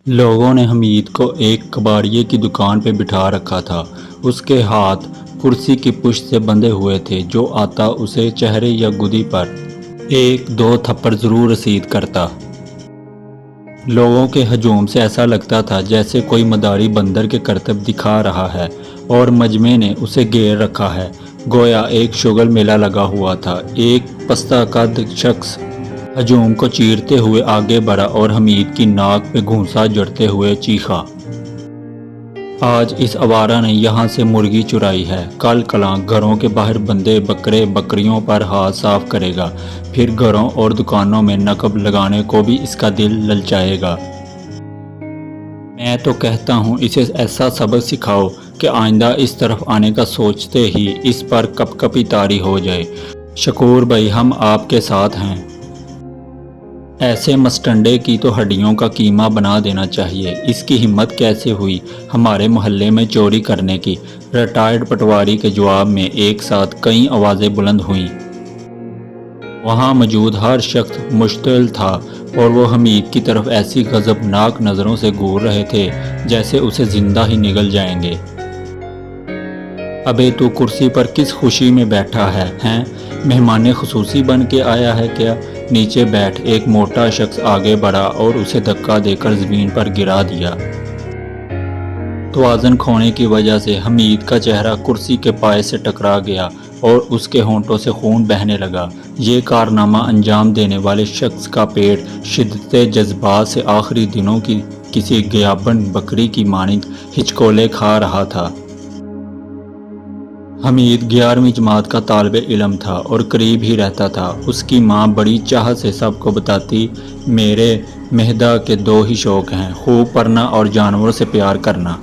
लोगों ने हमीद को एक कबाड़िये की दुकान पे बिठा रखा था। उसके हाथ कुर्सी की पुश्त से बंधे हुए थे। जो आता उसे चेहरे या गुदी पर एक दो थप्पड़ जरूर रसीद करता। लोगों के हजूम से ऐसा लगता था जैसे कोई मदारी बंदर के करतब दिखा रहा है और मजमे ने उसे घेर रखा है। गोया एक शुगल मेला लगा हुआ था। एक पस्ता कद शख्स हजूम को चीरते हुए आगे बढ़ा और हमीद की नाक पे घूंसा जड़ते हुए चीखा, आज इस आवारा ने यहाँ से मुर्गी चुराई है। कल कलां घरों के बाहर बंदे बकरे बकरियों पर हाथ साफ करेगा, फिर घरों और दुकानों में नकब लगाने को भी इसका दिल ललचाएगा। मैं तो कहता हूँ इसे ऐसा सबक सिखाओ कि आइंदा इस तरफ आने का सोचते ही इस पर कपकपी तारी हो जाए। शकूर भाई, हम आपके साथ हैं। ऐसे मस्टंडे की तो हड्डियों का कीमा बना देना चाहिए। इसकी हिम्मत कैसे हुई हमारे मोहल्ले में चोरी करने की। रिटायर्ड पटवारी के जवाब में एक साथ कई आवाज़ें बुलंद हुईं। वहाँ मौजूद हर शख्स मुश्तिल था और वो हमीद की तरफ ऐसी गज़बनाक नज़रों से घूर रहे थे जैसे उसे ज़िंदा ही निगल जाएंगे। अबे तू कुर्सी पर किस खुशी में बैठा है, हैं? मेहमान खुसूसी बन के आया है क्या? नीचे बैठ। एक मोटा शख्स आगे बढ़ा और उसे धक्का देकर ज़मीन पर गिरा दिया। तवाज़ुन खोने की वजह से हमीद का चेहरा कुर्सी के पाए से टकरा गया और उसके होंठों से खून बहने लगा। ये कारनामा अंजाम देने वाले शख्स का पेट शिद्दत जज्बात से आखिरी दिनों की किसी गियाबन बकरी की मानिंद हिचकोले खा रहा था। हमीद 11वीं जमात का तालिब इल्म था और करीब ही रहता था। उसकी माँ बड़ी चाह से सबको बताती, मेरे मेहदा के दो ही शौक़ हैं, खूब पढ़ना और जानवरों से प्यार करना।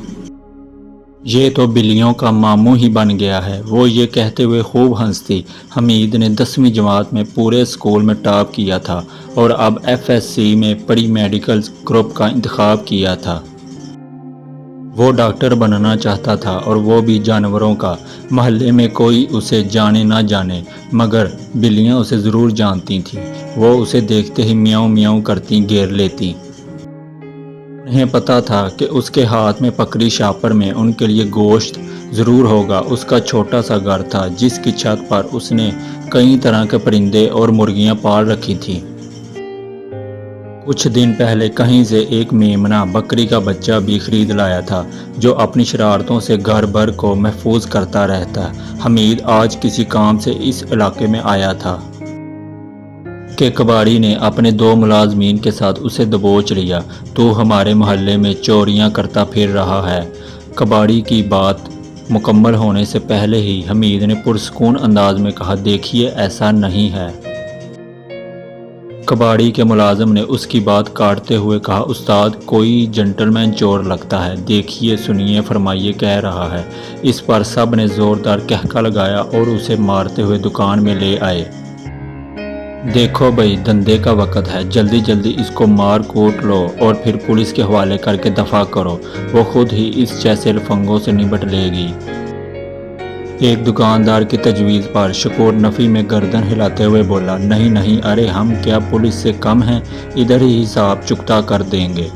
ये तो बिल्लियों का मामू ही बन गया है। वो ये कहते हुए खूब हंसती। हमीद ने 10वीं जमात में पूरे स्कूल में टॉप किया था और अब FSC में प्री मेडिकल ग्रुप का इंतखाब किया था। वो डॉक्टर बनना चाहता था और वो भी जानवरों का। मोहल्ले में कोई उसे जाने ना जाने मगर बिल्लियाँ उसे ज़रूर जानती थीं। वो उसे देखते ही म्याऊं म्याऊं करती घेर लेती। उन्हें पता था कि उसके हाथ में पकड़ी शापर में उनके लिए गोश्त ज़रूर होगा। उसका छोटा सा घर था जिसकी छत पर उसने कई तरह के परिंदे और मुर्गियाँ पाल रखी थीं। कुछ दिन पहले कहीं से एक मेमना बकरी का बच्चा भी खरीद लाया था जो अपनी शरारतों से घर भर को महफूज करता रहता। हमीद आज किसी काम से इस इलाके में आया था कि कबाड़ी ने अपने 2 मुलाजमीन के साथ उसे दबोच लिया। तो हमारे मोहल्ले में चोरियां करता फिर रहा है। कबाड़ी की बात मुकम्मल होने से पहले ही हमीद ने पुरसकून अंदाज में कहा, देखिए ऐसा नहीं है। कबाड़ी के मुलाजिम ने उसकी बात काटते हुए कहा, उस्ताद कोई जेंटलमैन चोर लगता है, देखिए सुनिए फरमाइए कह रहा है। इस पर सब ने ज़ोरदार कहका लगाया और उसे मारते हुए दुकान में ले आए। देखो भाई, धंधे का वक़्त है, जल्दी जल्दी इसको मार कूट लो और फिर पुलिस के हवाले करके दफ़ा करो। वो खुद ही इस जैसे लफंगों से निपट लेगी। एक दुकानदार की तजवीज़ पर शकूर नफ़ी में गर्दन हिलाते हुए बोला, नहीं नहीं, अरे हम क्या पुलिस से कम हैं, इधर ही हिसाब चुकता कर देंगे।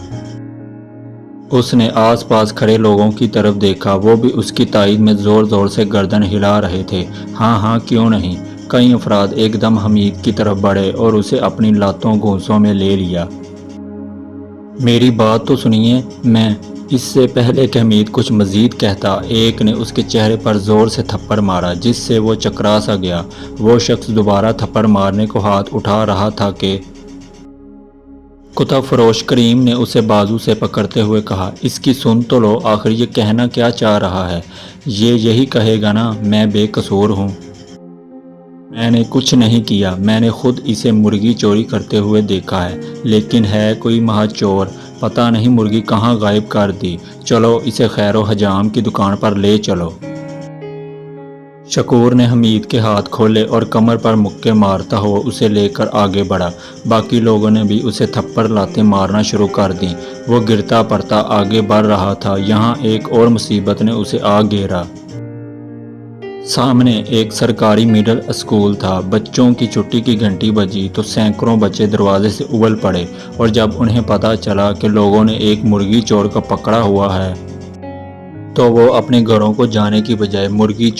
उसने आसपास खड़े लोगों की तरफ देखा। वो भी उसकी तायद में ज़ोर ज़ोर से गर्दन हिला रहे थे। हाँ हाँ क्यों नहीं। कई अफराद एकदम हमीद की तरफ बढ़े और उसे अपनी लातों घूंसों में ले लिया। मेरी बात तो सुनिए। मैं इससे पहले कि हमीद कुछ मज़ीद कहता, एक ने उसके चेहरे पर ज़ोर से थप्पड़ मारा जिससे वो चकरा सा गया। वो शख्स दोबारा थप्पड़ मारने को हाथ उठा रहा था कि कुतब फरोश करीम ने उसे बाजू से पकड़ते हुए कहा, इसकी सुन तो लो, आखिर ये कहना क्या चाह रहा है। ये यही कहेगा ना मैं बेकसूर हूँ। मैंने कुछ नहीं किया, मैंने खुद इसे मुर्गी चोरी करते हुए देखा है, लेकिन है कोई महाचोर, पता नहीं मुर्गी कहाँ गायब कर दी। चलो इसे खैरो हजाम की दुकान पर ले चलो। शकूर ने हमीद के हाथ खोले और कमर पर मुक्के मारता हुआ उसे लेकर आगे बढ़ा। बाकी लोगों ने भी उसे थप्पड़ लाते मारना शुरू कर दी। वो गिरता पड़ता आगे बढ़ रहा था। यहाँ एक और मुसीबत ने उसे आ घेरा। सामने एक सरकारी मिडिल स्कूल था। बच्चों की छुट्टी की घंटी बजी तो सैकड़ों बच्चे दरवाजे से उबल पड़े और जब उन्हें पता चला कि लोगों ने एक मुर्गी चोर को पकड़ा हुआ है तो वो अपने घरों को जाने की बजाय मुर्गी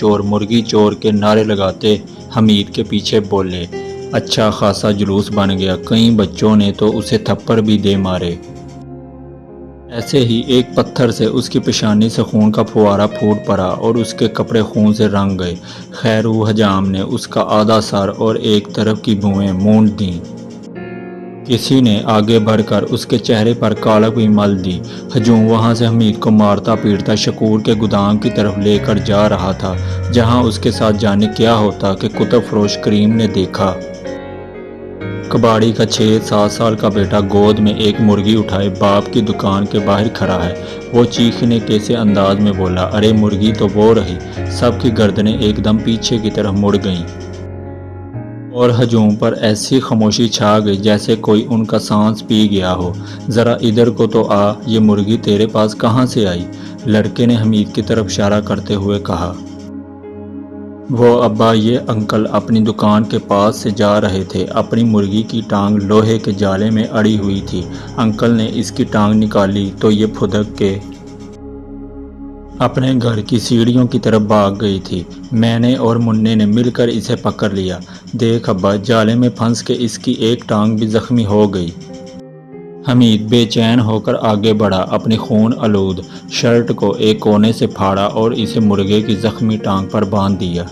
चोर के नारे लगाते हमीद के पीछे बोले। अच्छा खासा जुलूस बन गया। कई बच्चों ने तो उसे थप्पड़ भी दे मारे। ऐसे ही एक पत्थर से उसकी पेशानी से खून का फुवारा फूट पड़ा और उसके कपड़े खून से रंग गए। खैर वो हजाम ने उसका आधा सर और एक तरफ की भुएं मूंद दीं। किसी ने आगे बढ़कर उसके चेहरे पर कालक भी मल दी। हजूम वहां से हमीद को मारता पीटता शकूर के गोदाम की तरफ लेकर जा रहा था, जहां उसके साथ जाने क्या होता कि कुतुब फरोश करीम ने देखा। कबाड़ी का 6-7 साल का बेटा गोद में एक मुर्गी उठाए बाप की दुकान के बाहर खड़ा है। वो चीखने के से अंदाज में बोला, अरे मुर्गी तो वो रही। सबकी गर्दनें एकदम पीछे की तरफ मुड़ गईं और हजूम पर ऐसी खामोशी छा गई जैसे कोई उनका सांस पी गया हो। ज़रा इधर को तो आ, ये मुर्गी तेरे पास कहाँ से आई? लड़के ने हमीद की तरफ इशारा करते हुए कहा। वो अब्बा, ये अंकल अपनी दुकान के पास से जा रहे थे। अपनी मुर्गी की टांग लोहे के जाले में अड़ी हुई थी। अंकल ने इसकी टांग निकाली तो ये फुदक के अपने घर की सीढ़ियों की तरफ भाग गई थी। मैंने और मुन्ने ने मिलकर इसे पकड़ लिया। देख अब्बा, जाले में फंस के इसकी एक टांग भी जख्मी हो गई। हमीद बेचैन होकर आगे बढ़ा, अपनी खून आलूद शर्ट को एक कोने से फाड़ा और इसे मुर्गे की जख्मी टांग पर बांध दिया।